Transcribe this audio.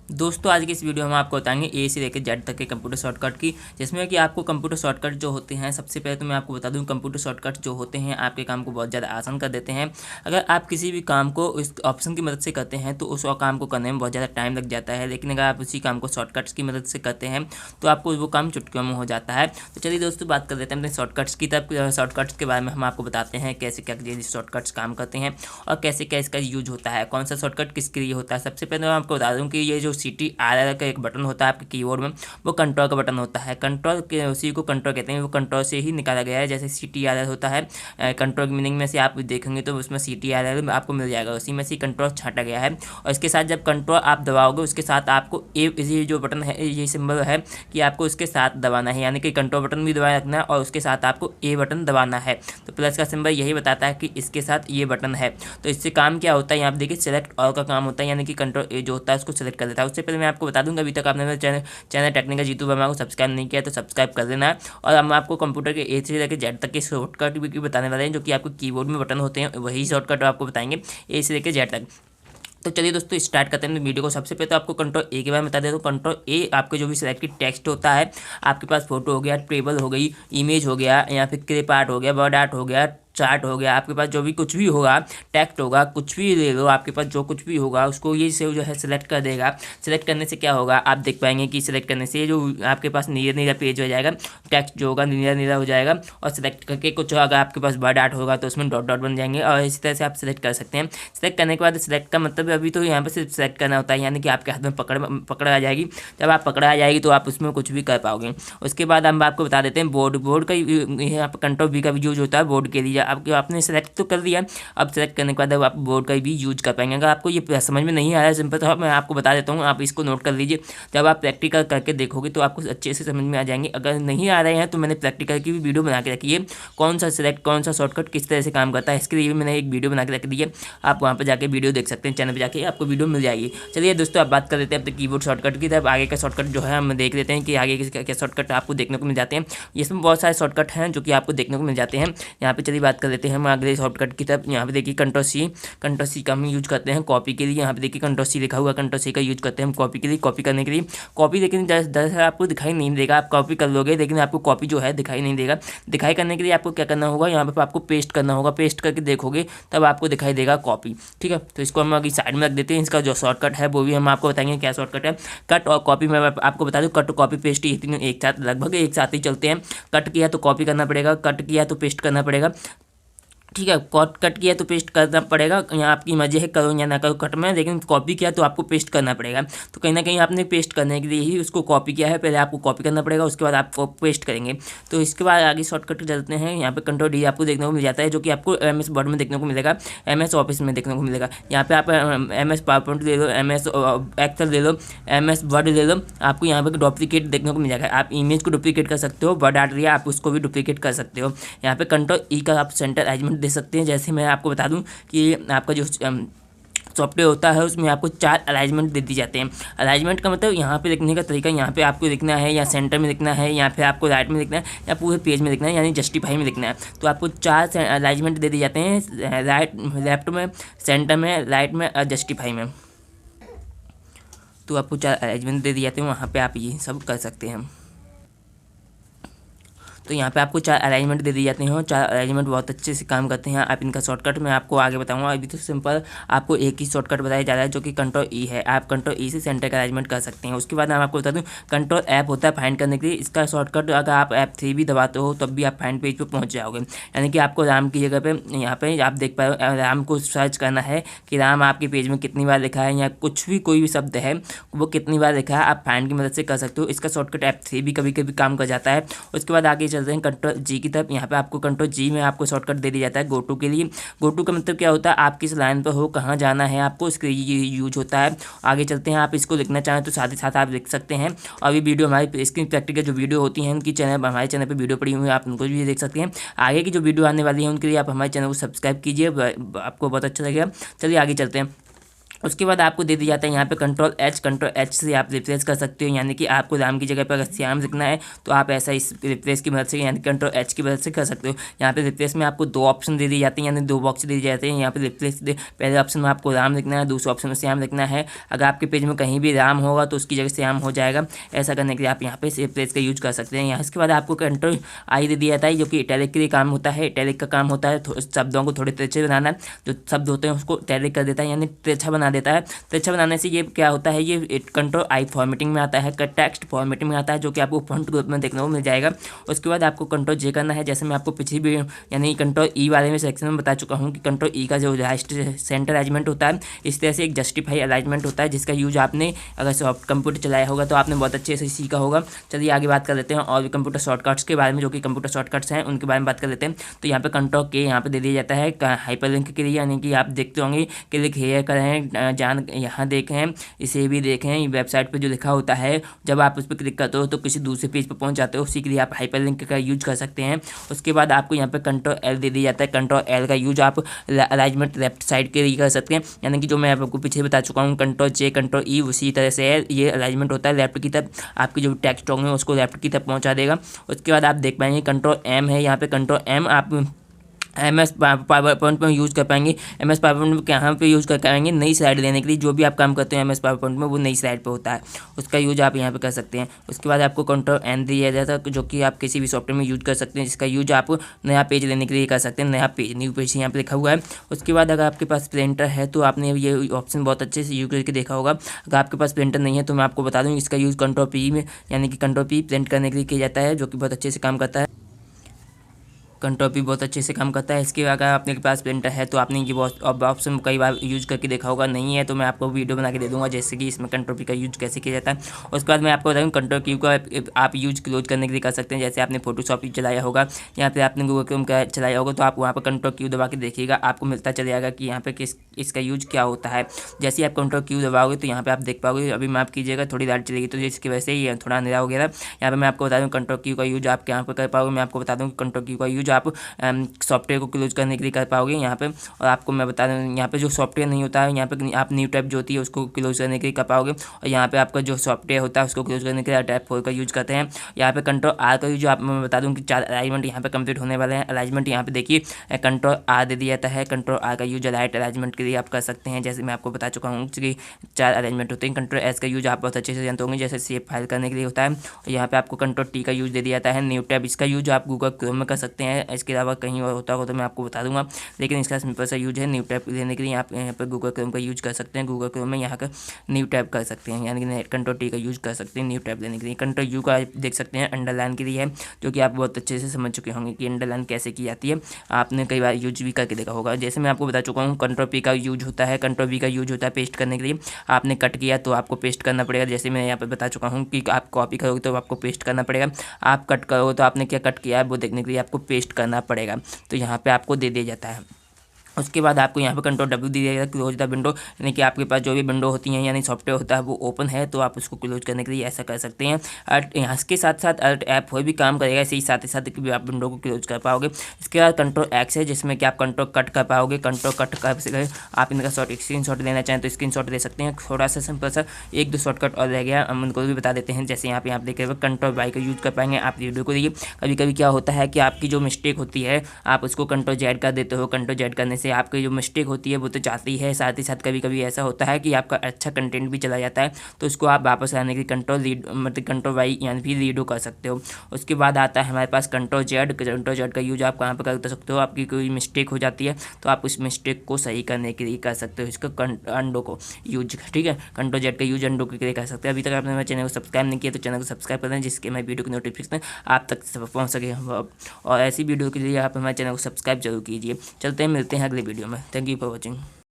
दोस्तों आज की इस वीडियो में हम आपको बताएंगे ए से लेकर जेड तक के कंप्यूटर शॉर्टकट की, जिसमें कि आपको कंप्यूटर शॉर्टकट जो होते हैं, सबसे पहले तो मैं आपको बता दूं, कंप्यूटर शॉर्टकट जो होते हैं आपके काम को बहुत ज़्यादा आसान कर देते हैं। अगर आप किसी भी काम को इस ऑप्शन की मदद से करते हैं तो उस काम को करने में बहुत ज़्यादा टाइम लग जाता है, लेकिन अगर आप उसी काम को शॉर्टकट्स की मदद से करते हैं तो आपको वो काम चुटकियों में हो जाता है। तो चलिए दोस्तों बात कर लेते हैं अपने शॉर्टकट्स की। तब शॉर्टकट्स के बारे में हम आपको बताते हैं कैसे क्या शॉर्टकट्स काम करते हैं और कैसे क्या इसका यूज होता है, कौन सा शॉर्टकट किसके लिए होता है। सबसे पहले मैं आपको बता दूं कि ये जो CTRL का एक बटन होता है आपके कीबोर्ड में, वो कंट्रोल का बटन होता है। कंट्रोल के उसी को कंट्रोल कहते हैं, वो कंट्रोल से ही निकाला गया है। जैसे CTRL होता है, कंट्रोल मीनिंग में से आप देखेंगे तो उसमें CTRL आपको मिल जाएगा, उसी में से कंट्रोल छाटा गया है। और इसके साथ जब कंट्रोल आप दबाओगे उसके साथ आपको ये जो बटन है, ये सिंबल है कि आपको उसके साथ दबाना है, यानी कि कंट्रोल बटन भी दबाए रखना है और उसके साथ आपको ए बटन दबाना है। तो प्लस का सिंबल यही बताता है कि इसके साथ ये बटन है। तो इससे काम क्या होता है, यहाँ पे देखिए सेलेक्ट ऑल का काम होता है, यानी कि कंट्रोल ए जो होता है उसको सेलेक्ट कर देता है। उससे पहले मैं आपको बता दूंगा, अभी तक आपने मेरे चैनल टेक्निकल जीतू वर्मा को सब्सक्राइब नहीं किया तो सब्सक्राइब कर देना है। और हम आपको कंप्यूटर के ए से लेकर जेड तक के शॉर्टकट भी बताने वाले हैं, जो कि आपको कीबोर्ड में बटन होते हैं, वही शॉर्टकट आपको बताएंगे ए से लेकर जेड तक। तो चलिए दोस्तों स्टार्ट करते हैं वीडियो को। सबसे पहले तो आपको कंट्रोल ए के बारे में बता देता हूँ। कंट्रोल ए आपके जो भी सिलेक्टेड टेक्स्ट होता है, आपके पास फोटो हो गया, टेबल हो गई, इमेज हो गया, या फिर क्लिप आर्ट हो गया, वर्ड आर्ट हो गया, चार्ट हो गया, आपके पास जो भी कुछ भी होगा, टेक्स्ट होगा, कुछ भी ले लो, आपके पास जो कुछ भी होगा उसको ये से जो है सिलेक्ट कर देगा। सिलेक्ट करने से क्या होगा, आप देख पाएंगे कि सिलेक्ट करने से जो आपके पास नीला नीला पेज हो जाएगा, टेक्स्ट जो होगा नीला नीला हो जाएगा। और सिलेक्ट करके कुछ अगर आपके पास वर्ड आर्ट होगा तो उसमें डॉट डॉट बन जाएंगे, और इसी तरह से आप सिलेक्ट कर सकते हैं। सिलेक्ट करने के बाद सिलेक्ट का मतलब अभी तो यहाँ पर सिर्फ सिलेक्ट करना होता है, यानी कि आपके हाथ में पकड़ आ जाएगी। जब आप पकड़ आ जाएगी तो आप उसमें कुछ भी कर पाओगे। उसके बाद हम आपको बता देते हैं बोर्ड का यहाँ पर कंट्रोल बी का भी यूज होता है बोर्ड के लिए। आपने सेलेक्ट तो कर दिया, अब सेलेक्ट करने के बाद अब आप बोर्ड का भी यूज कर पाएंगे। अगर आपको ये समझ में नहीं आया सिंपल, तो मैं आपको बता देता हूँ, आप इसको नोट कर लीजिए। जब आप प्रैक्टिकल करके देखोगे तो आपको अच्छे से समझ में आ जाएंगे। अगर नहीं आ रहे हैं तो मैंने प्रैक्टिकल की भी वीडियो बना के रखी है, कौन सा सिलेक्ट कौन सा शॉर्टकट किस तरह से काम करता है, इसके लिए भी मैंने एक वीडियो बना के रख दी है। आप वहाँ पर जाके वीडियो देख सकते हैं, चैनल पर जाके आपको वीडियो मिल जाएगी। चलिए दोस्तों आप बात कर लेते हैं अपने कीबोर्ड शॉर्टकट की। तब आगे का शॉर्टकट जो है हम देख लेते हैं कि आगे क्या शॉर्टकट आपको देखने को मिल जाते हैं। इसमें बहुत सारे शॉर्टकट हैं जो कि आपको देखने को मिल जाते हैं। यहाँ पे चलिए बात कर लेते हैं हम अगले शॉर्टकट की। तब यहाँ पे देखिए कंट्रोल सी का हम यूज करते हैं कॉपी के लिए। यहाँ पे देखिए कंट्रोल सी लिखा हुआ, कंट्रोल सी का यूज करते हैं हम कॉपी के लिए, कॉपी करने के लिए। कॉपी लेकिन दरअसल आपको दिखाई नहीं देगा, आप कॉपी कर लोगे लेकिन आपको कॉपी जो है दिखाई नहीं देगा। दिखाई करने के लिए आपको क्या करना होगा, यहाँ पे आपको पेस्ट करना होगा, पेस्ट करके देखोगे तब आपको दिखाई देगा कॉपी। ठीक है, तो इसको हम अभी साइड में रख देते हैं। इसका जो शॉर्टकट है वो भी हम आपको बताएंगे क्या शॉर्टकट है। कट और कॉपी में आपको बता दूँ, कट कॉपी पेस्ट ये तीनों एक साथ लगभग एक साथ ही चलते हैं। कट किया तो कॉपी करना पड़ेगा, कट किया तो पेस्ट करना पड़ेगा। ठीक है, कट किया तो पेस्ट करना पड़ेगा। यहाँ आपकी मर्जी है करो या ना करो कट में, लेकिन कॉपी किया तो आपको पेस्ट करना पड़ेगा। तो कहीं ना कहीं आपने पेस्ट करने के लिए ही उसको कॉपी किया है, पहले आपको कॉपी करना पड़ेगा, उसके बाद आपको पेस्ट करेंगे। तो इसके बाद आगे शॉर्टकट चलते हैं। यहाँ पे कंट्रोल डी आपको देखने को मिल जाता है, जो कि आपको MS वर्ड में देखने को मिलेगा, MS ऑफिस में देखने को मिलेगा। यहाँ पे आप MS पावरपॉइंट ले लो, MS एक्सेल ले लो, MS वर्ड ले लो, आपको यहाँ पे डुप्लीकेट देखने को मिल जाएगा। आप इमेज को डुप्लीकेट कर सकते हो, वर्ड आर्ट लिया आप उसको भी डुप्लीकेट कर सकते हो। यहाँ पे कंट्रोल ई का आप सेंटर अरेंजमेंट दे सकते हैं। जैसे मैं आपको बता दूं कि आपका जो सॉफ्टवेयर होता है उसमें आपको 4 अलाइजमेंट दे दी जाते हैं। अलाइजमेंट का मतलब यहाँ पे लिखने का तरीका, यहाँ पे आपको लिखना है या सेंटर में लिखना है, या फिर आपको राइट में लिखना है, या पूरे पेज में लिखना है, यानी जस्टिफाई में लिखना है। तो आपको 4 अलाइजमेंट दे दी जाते हैं, राइट लेफ्ट में, सेंटर में, राइट में और जस्टिफाई में। तो आपको 4 अलाइजमेंट दे दिए जाते हैं, वहाँ पर आप ये सब कर सकते हैं। तो यहाँ पे आपको 4 अरेंजमेंट दे दिए जाते हैं और 4 अरेंजमेंट बहुत अच्छे से काम करते हैं। आप इनका शॉर्टकट मैं आपको आगे बताऊंगा, अभी तो सिंपल आपको एक ही शॉर्टकट बताया जा रहा है जो कि कंट्रोल ई है। आप कंट्रोल ई से सेंटर का अरेंजमेंट कर सकते हैं। उसके बाद मैं आपको बता दूँ, कंट्रोल ऐप होता है फाइंड करने के लिए। इसका शॉर्टकट अगर आप F3 भी दबाते हो तब भी आप फाइंड पेज पर पहुँच जाओगे, यानी कि आपको राम की जगह पर यहाँ पर आप देख पाए राम को सर्च करना है कि राम आपके पेज में कितनी बार लिखा है, या कुछ भी कोई भी शब्द है वो कितनी बार लिखा है, आप फाइंड की मदद से कर सकते हो। इसका शॉर्टकट F3 भी कभी कभी काम कर जाता है। उसके बाद आगे चलते हैं कंट्रोल जी की तरफ। यहाँ पे आपको कंट्रोल जी में आपको शॉर्टकट दे दिया जाता है गो टू के लिए। गो टू का मतलब क्या होता है, आप किस लाइन पर हो, कहाँ जाना है आपको, उसके लिए यूज होता है। आगे चलते हैं, आप इसको लिखना चाहें तो साथ ही साथ आप लिख सकते हैं। और ये वीडियो हमारी स्क्रीन प्रैक्टिकल जो वीडियो होती हैं उनकी हमारे चैनल पर वीडियो पड़ी हुई है, आप उनको भी देख सकते हैं। आगे की जो वीडियो आने वाली है उनके लिए आप हमारे चैनल को सब्सक्राइब कीजिए, आपको बहुत अच्छा लगेगा। चलिए आगे चलते हैं। उसके बाद आपको दे दिया जाता है यहाँ पे कंट्रोल H से आप रिप्लेस कर सकते हो, यानी कि आपको राम की जगह पर अगर श्याम लिखना है तो आप ऐसा इस रिप्लेस की मदद से यानी कंट्रोल H की मदद से कर सकते हो। यहाँ पे रिप्लेस में आपको 2 ऑप्शन दे दिए जाते हैं, यानी 2 बॉक्स दे दिए जाते हैं। यहाँ पे रिप्लेस पहले ऑप्शन में आपको राम लिखना है, दूसरे ऑप्शन में श्याम लिखना है। अगर आपके पेज में कहीं भी राम होगा तो उसकी जगह श्याम हो जाएगा। ऐसा करने के लिए आप यहाँ पे रिप्लेस का यूज कर सकते हैं। यहाँ इसके बाद आपको कंट्रोल I दे दिया जाता है, जो कि इटैलिक के लिए काम होता है। इटैलिक का काम होता है शब्दों को थोड़े तिरछे बनाना, जो शब्द होते हैं उसको इटैलिक कर देता है, यानी तिरछा बना देता है। तिरछा बनाने से ये क्या होता है, ये कंट्रोल I फॉर्मेटिंग में आता है, टेक्स्ट फॉर्मेटिंग में आता है, जो कि आपको फॉन्ट ग्रुप में देखने को मिल जाएगा। उसके बाद आपको कंट्रोल J करना है, जैसे मैं आपको पिछली भी यानी कंट्रोल E वाले में सेक्शन में बता चुका हूँ कि कंट्रोल E का जो सेंटर अलाइनमेंट होता है, इस तरह से एक जस्टिफाई अलाइनमेंट होता है, जिसका यूज आपने अगर सॉफ्ट कंप्यूटर चलाया होगा तो आपने बहुत अच्छे से सीखा होगा। चलिए आगे बात कर लेते हैं और भी कंप्यूटर शॉर्टकट्स के बारे में, जो कि कंप्यूटर शॉर्टकट्स हैं उनके बारे में बात कर लेते हैं। तो यहाँ पे कंट्रोल K यहाँ पे दे दिया जाता है हाइपरलिंक के लिए, यानी कि आप देखते होंगे क्लिक हेयर करें, जान यहाँ देखें, इसे भी देखें। वेबसाइट पे जो लिखा होता है जब आप उस पर क्लिक करते हो तो किसी दूसरे पेज पर पहुँच जाते हो, उसी के लिए आप हाइपरलिंक का यूज कर सकते हैं। उसके बाद आपको यहाँ पे कंट्रोल L दे दिया जाता है। कंट्रोल L का यूज आप अलाइनमेंट लेफ्ट साइड के लिए कर सकते हैं, यानी कि जो मैं आपको पीछे बता चुका हूँ कंट्रोल J कंट्रोल E उसी तरह से है। ये अलाइनमेंट होता है लेफ्ट की तरफ, आपकी जो टेक्स्ट होंगे उसको लेफ्ट की तरफ पहुँचा देगा। उसके बाद आप देख पाएंगे कंट्रोल M है, यहाँ पे कंट्रोल M आप MS पावर पॉइंट में यूज़ कर पाएंगे। MS पावर पॉइंट में कहाँ पे यूज़ कर पाएंगे, नई स्लाइड लेने के लिए। जो भी आप काम करते हैं MS पावर पॉइंट में वो नई स्लाइड पे होता है, उसका यूज आप यहाँ पे कर सकते हैं। उसके बाद आपको कंट्रोल N दिया जाता है, जो कि आप किसी भी सॉफ्टवेयर में यूज कर सकते हैं, जिसका यूज आप नया पेज लेने के लिए कर सकते हैं। नया पेज, न्यू पेज यहाँ पे लिखा हुआ है। उसके बाद अगर आपके पास प्रिंटर है तो आपने ये ऑप्शन बहुत अच्छे से यूज करके देखा होगा। अगर आपके पास प्रिंटर नहीं है तो मैं आपको बता दूँ, इसका यूज़ कंट्रोल P में यानी कि कंट्रोल P प्रिंट करने के लिए किया जाता है, जो कि बहुत अच्छे से काम करता है। कंट्रोल P बहुत अच्छे से काम करता है। इसके अगर आपके पास प्रिंटर है तो आपने ये ऑप्शन कई बार यूज करके देखा होगा। नहीं है तो मैं आपको वीडियो बना के दे दूंगा, जैसे कि इसमें कंट्रोल P का यूज कैसे किया जाता है। उसके बाद मैं आपको बताऊँ कंट्रोल Q का आप यूज क्लोज करने के लिए कर सकते हैं। जैसे आपने फोटोशॉप चलाया होगा, यहाँ पे आपने गूगल क्रोम का चलाया होगा, तो आप वहाँ पर कंट्रोल Q दबा के देखिएगा, आपको मिलता चले जाएगा कि यहाँ पे इसका यूज क्या होता है। जैसे आप कंट्रोल Q दबाओगे तो यहाँ पे आप देख पाओगे। अभी मैं आप कीजिएगा, थोड़ी लाइट चलेगी तो इसकी वजह से ये थोड़ा अंधेरा हो गया था। यहाँ पे मैं आपको बता दूँ कंट्रोल Q का यूज आप यहाँ पर कर पाओगे। मैं आपको बता दूँ कंट्रोल Q का यूज आप सॉफ्टवेयर को क्लोज करने के लिए कर पाओगे यहाँ पे। और आपको मैं बता दूँ यहाँ पे जो सॉफ्टवेयर नहीं होता है, यहाँ पे आप न्यू टैब जो होती है उसको क्लोज करने के लिए कर पाओगे। और यहाँ पे आपका जो सॉफ्टवेयर होता है उसको क्लोज करने के लिए टैब 4 का यूज करते हैं। यहाँ पे कंट्रोल R का यूज आप मैं बता दूँ कि 4 अलाइनमेंट यहाँ पे कंप्लीट होने वाले हैं। अलाइनमेंट यहाँ पे देखिए कंट्रोल R दे दिया जाता है। कंट्रोल R का यूज राइट अलाइनमेंट के लिए आप कर सकते हैं, जैसे मैं आपको बता चुका हूँ कि 4 अलाइनमेंट होते हैं। कंट्रोल S का यूज आप बहुत अच्छे से जानते होंगे, जैसे सेव फाइल करने के लिए होता है। और यहाँ पे आपको कंट्रोल T का यूज दे दिया जाता है न्यू टैब। इसका यूज आप गूगल क्रोम में कर सकते हैं, इसके अलावा कहीं और होता हो तो मैं आपको बता दूंगा, लेकिन इसका सिंपल सा यूज है। न्यू टैब लेने के लिए आप यहाँ पर गूगल क्रोम का यूज कर सकते हैं। गूगल क्रोम में यहाँ का न्यू टैब कर सकते हैं, यानी कि कंट्रोल T का यूज कर सकते हैं न्यू टैब लेने के लिए। कंट्रोल U का देख सकते हैं अंडरलाइन के लिए है, जो कि आप बहुत अच्छे से समझ चुके होंगे कि अंडरलाइन कैसे की जाती है। आपने कई बार यूज भी करके देखा होगा। जैसे मैं आपको बता चुका हूँ कंट्रोल P का यूज होता है। कंट्रोल V का यूज होता है पेस्ट करने के लिए। आपने कट किया तो आपको पेस्ट करना पड़ेगा, जैसे मैं यहाँ पर बता चुका हूँ कि आप कॉपी करोगे तो आपको पेस्ट करना पड़ेगा। आप कट करोगे तो आपने क्या कट किया है वो देखने के लिए आपको पेस्ट करना पड़ेगा, तो यहाँ पर आपको दे दिया जाता है। उसके बाद आपको यहाँ पे कंट्रोल W दिया जाएगा क्लोज द विंडो, यानी कि आपके पास जो भी विंडो होती हैं यानी सॉफ्टवेयर होता है वो ओपन है तो आप उसको क्लोज करने के लिए ऐसा कर सकते हैं। यहाँ के साथ साथ अलर्ट ऐप भी काम करेगा, इसी साथ ही साथ भी आप विंडो को क्लोज कर पाओगे। इसके बाद कंट्रोल X है, जिसमें कि आप कंट्रोल कट कर पाओगे। कंट्रोल कट कर आप इनका स्क्रीनशॉट लेना चाहें तो स्क्रीनशॉट ले सकते हैं। थोड़ा सा सिंपल सा 1-2 शॉर्टकट और रह गया, हम उनको भी बता देते हैं। जैसे यहाँ पे आप देख रहे हो कंट्रोल Y का यूज कर पाएंगे आप वीडियो को। देखिए कभी कभी क्या होता है कि आपकी जो मिस्टेक होती है आप उसको कंट्रोल Z कर देते हो। कंट्रोल Z करने से आपकी जो मिस्टेक होती है वो तो जाती है, साथ ही साथ कभी कभी ऐसा होता है कि आपका अच्छा कंटेंट भी चला जाता है, तो उसको आप वापस लाने के लिए कंट्रोल Y यानी फिर रीडो कर सकते हो। उसके बाद आता है हमारे पास कंट्रोल Z। कंट्रोल Z का यूज आप कहाँ पर कर सकते हो, आपकी कोई मिस्टेक हो जाती है तो आप उस मिस्टेक को सही करने के लिए कर सकते हो, इसका अंडो को यूज, ठीक है। कंट्रोल Z का यूज अंडो के लिए कर सकते हैं। अभी तक आपने मेरे चैनल को सब्सक्राइब नहीं किया तो चैनल को सब्सक्राइब कर दें, जिसके मैं वीडियो की नोटिफिकेशन आप तक पहुँच सके। और ऐसी वीडियो के लिए आप हमारे चैनल को सब्सक्राइब जरूर कीजिए। चलते हैं, मिलते हैं अगले वीडियो में। Thank you for watching.